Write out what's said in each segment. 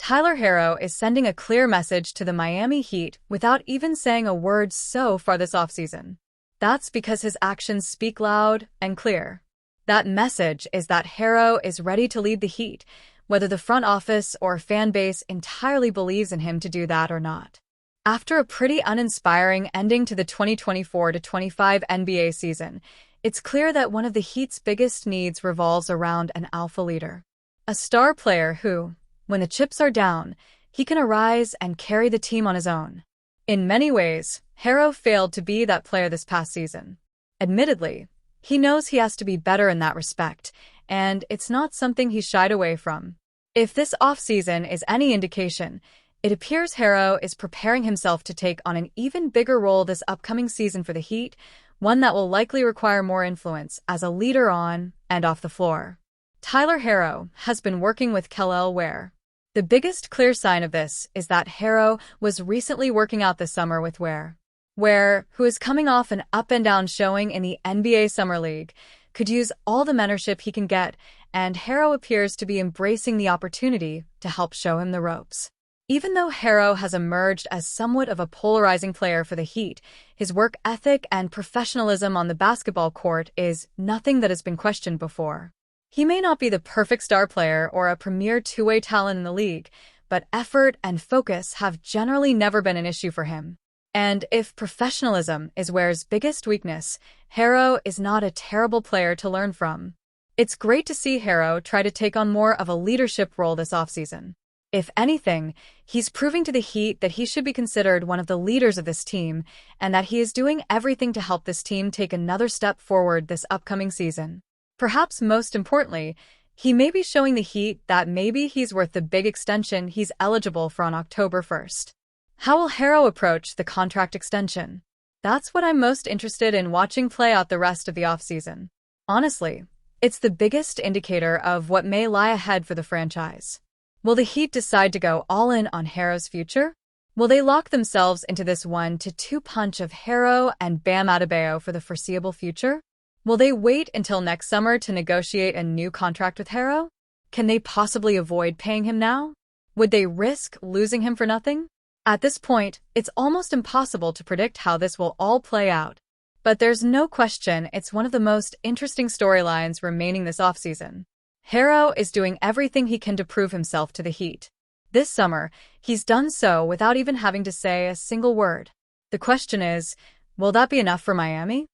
Tyler Harrow is sending a clear message to the Miami Heat without even saying a word so far this offseason. That's because his actions speak loud and clear. That message is that Harrow is ready to lead the Heat, whether the front office or fan base entirely believes in him to do that or not. After a pretty uninspiring ending to the 2024-25 NBA season, it's clear that one of the Heat's biggest needs revolves around an alpha leader. A star player who, when the chips are down, he can arise and carry the team on his own. In many ways, Harrow failed to be that player this past season. Admittedly, he knows he has to be better in that respect, and it's not something he shied away from. If this offseason is any indication, it appears Harrow is preparing himself to take on an even bigger role this upcoming season for the Heat, one that will likely require more influence as a leader on and off the floor. Tyler Harrow has been working with Kel'el Ware. The biggest clear sign of this is that Harrow was recently working out this summer with Ware. Ware, who is coming off an up-and-down showing in the NBA Summer League, could use all the mentorship he can get, and Harrow appears to be embracing the opportunity to help show him the ropes. Even though Harrow has emerged as somewhat of a polarizing player for the Heat, his work ethic and professionalism on the basketball court is nothing that has been questioned before. He may not be the perfect star player or a premier two-way talent in the league, but effort and focus have generally never been an issue for him. And if professionalism is Ware's biggest weakness, Harrow is not a terrible player to learn from. It's great to see Harrow try to take on more of a leadership role this offseason. If anything, he's proving to the Heat that he should be considered one of the leaders of this team and that he is doing everything to help this team take another step forward this upcoming season. Perhaps most importantly, he may be showing the Heat that maybe he's worth the big extension he's eligible for on October 1st. How will Harrow approach the contract extension? That's what I'm most interested in watching play out the rest of the offseason. Honestly, it's the biggest indicator of what may lie ahead for the franchise. Will the Heat decide to go all in on Harrow's future? Will they lock themselves into this 1-2 punch of Harrow and Bam Adebayo for the foreseeable future? Will they wait until next summer to negotiate a new contract with Harrow? Can they possibly avoid paying him now? Would they risk losing him for nothing? At this point, it's almost impossible to predict how this will all play out. But there's no question it's one of the most interesting storylines remaining this offseason. Harrow is doing everything he can to prove himself to the Heat. This summer, he's done so without even having to say a single word. The question is, will that be enough for Miami?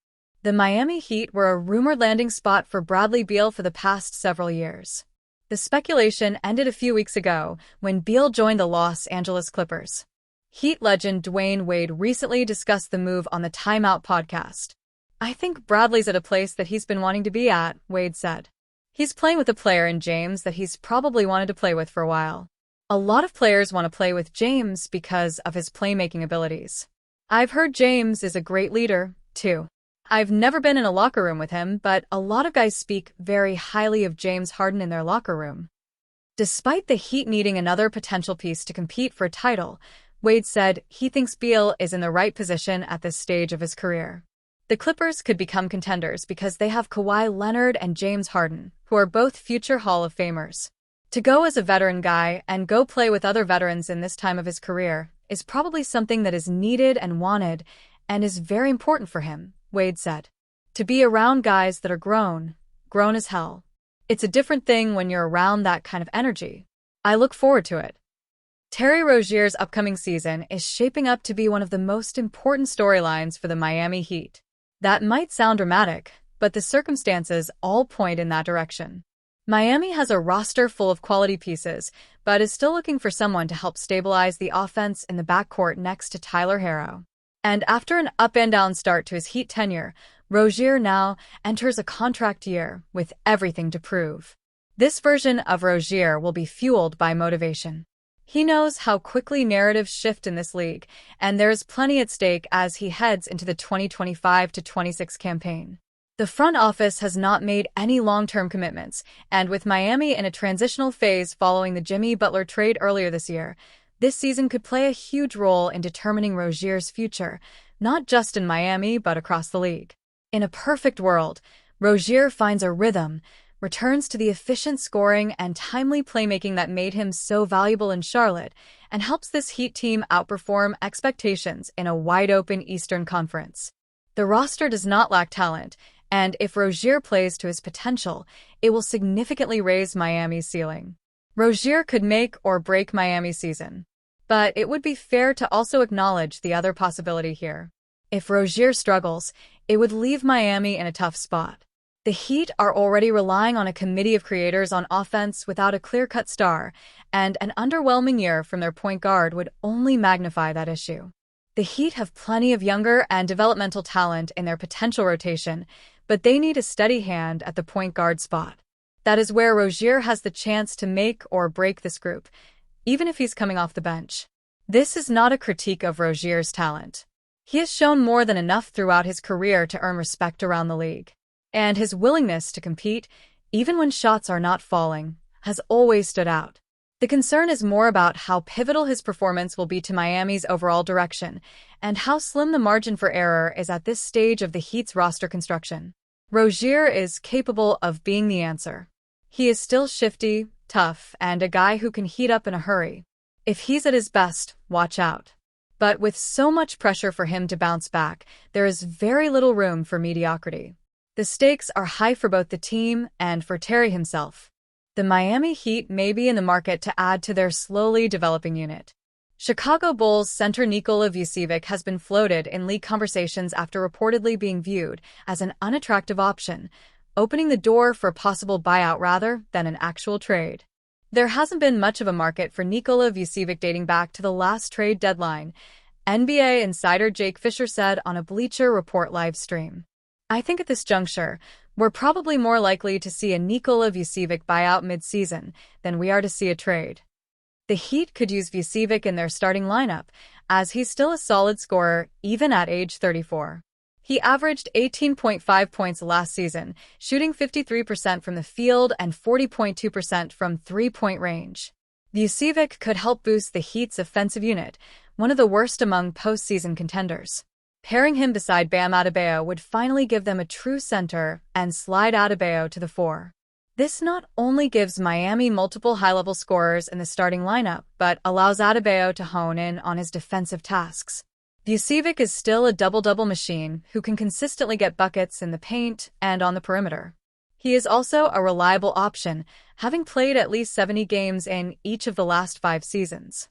The Miami Heat were a rumored landing spot for Bradley Beal for the past several years. The speculation ended a few weeks ago when Beal joined the Los Angeles Clippers. Heat legend Dwayne Wade recently discussed the move on the Time Out podcast. "I think Bradley's at a place that he's been wanting to be at," Wade said. "He's playing with a player in James that he's probably wanted to play with for a while. A lot of players want to play with James because of his playmaking abilities. I've heard James is a great leader, too. I've never been in a locker room with him, but a lot of guys speak very highly of James Harden in their locker room." Despite the Heat needing another potential piece to compete for a title, Wade said he thinks Beal is in the right position at this stage of his career. The Clippers could become contenders because they have Kawhi Leonard and James Harden, who are both future Hall of Famers. To go as a veteran guy and go play with other veterans in this time of his career is probably something that is needed and wanted and is very important for him, Wade said. To be around guys that are grown as hell. It's a different thing when you're around that kind of energy. I look forward to it. Terry Rozier's upcoming season is shaping up to be one of the most important storylines for the Miami Heat. That might sound dramatic, but the circumstances all point in that direction. Miami has a roster full of quality pieces, but is still looking for someone to help stabilize the offense in the backcourt next to Tyler Harrow. And after an up-and-down start to his Heat tenure, Rozier now enters a contract year with everything to prove. This version of Rozier will be fueled by motivation. He knows how quickly narratives shift in this league, and there is plenty at stake as he heads into the 2025-26 campaign. The front office has not made any long-term commitments, and with Miami in a transitional phase following the Jimmy Butler trade earlier this year, this season could play a huge role in determining Rozier's future, not just in Miami but across the league. In a perfect world, Rozier finds a rhythm, returns to the efficient scoring and timely playmaking that made him so valuable in Charlotte, and helps this Heat team outperform expectations in a wide-open Eastern Conference. The roster does not lack talent, and if Rozier plays to his potential, it will significantly raise Miami's ceiling. Rozier could make or break Miami's season. But it would be fair to also acknowledge the other possibility here. If Rozier struggles, it would leave Miami in a tough spot. The Heat are already relying on a committee of creators on offense without a clear-cut star, and an underwhelming year from their point guard would only magnify that issue. The Heat have plenty of younger and developmental talent in their potential rotation, but they need a steady hand at the point guard spot. That is where Rozier has the chance to make or break this group, even if he's coming off the bench. This is not a critique of Rozier's talent. He has shown more than enough throughout his career to earn respect around the league. And his willingness to compete, even when shots are not falling, has always stood out. The concern is more about how pivotal his performance will be to Miami's overall direction, and how slim the margin for error is at this stage of the Heat's roster construction. Rozier is capable of being the answer. He is still shifty, tough, and a guy who can heat up in a hurry. If he's at his best, watch out. But with so much pressure for him to bounce back, there is very little room for mediocrity. The stakes are high for both the team and for Terry himself. The Miami Heat may be in the market to add to their slowly developing unit. Chicago Bulls center Nikola Vucevic has been floated in league conversations after reportedly being viewed as an unattractive option, opening the door for a possible buyout rather than an actual trade. There hasn't been much of a market for Nikola Vucevic dating back to the last trade deadline, NBA insider Jake Fisher said on a Bleacher Report live stream. I think at this juncture, we're probably more likely to see a Nikola Vucevic buyout mid-season than we are to see a trade. The Heat could use Vucevic in their starting lineup, as he's still a solid scorer even at age 34. He averaged 18.5 points last season, shooting 53% from the field and 40.2% from three-point range. Vucevic could help boost the Heat's offensive unit, one of the worst among postseason contenders. Pairing him beside Bam Adebayo would finally give them a true center and slide Adebayo to the fore. This not only gives Miami multiple high-level scorers in the starting lineup, but allows Adebayo to hone in on his defensive tasks. Vucevic is still a double-double machine who can consistently get buckets in the paint and on the perimeter. He is also a reliable option, having played at least 70 games in each of the last 5 seasons.